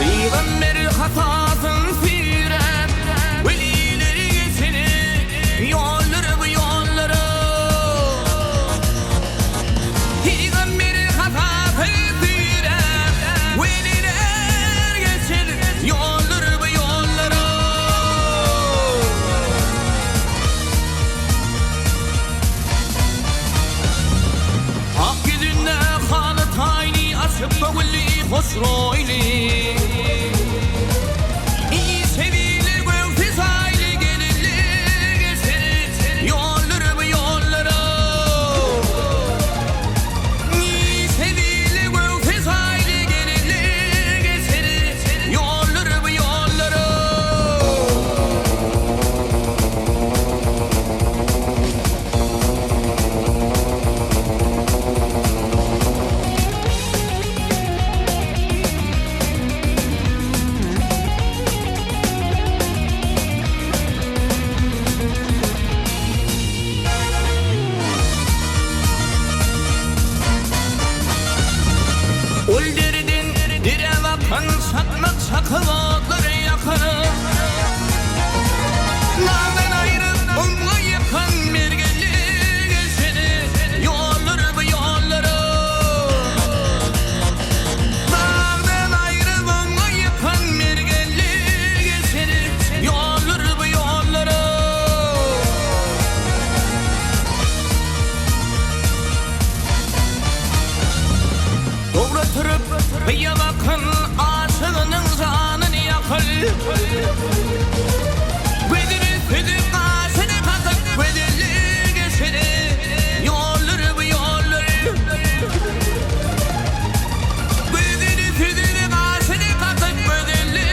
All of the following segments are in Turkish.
Peygamber hatasın firem, velileri geçeni yolları bu yolları. Peygamber hatasın firem, veliler geçeni yolları bu yolları. Hak yüzünde kanı tayni açıp da veli hoşroyli. Satmak sakılatları yakarı. Nağdan ayrı onunla yakan mergeli geçeni yolları bu yolları. Nağdan ayrı onunla yakan mergeli geçeni yolları bu yolları. Doğratırıp bir bakın aşığının canını yakır. Vediri fedip ağasını kakıp vedili geçeni yolları bu yolları. Vediri fedip ağasını kakıp vedili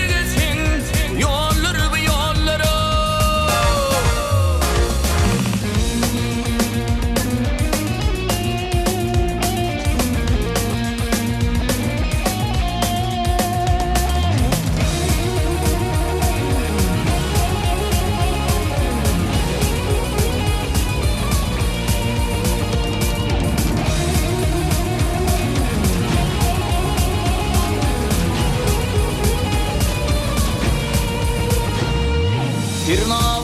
geçen yolları bu yolları. Firma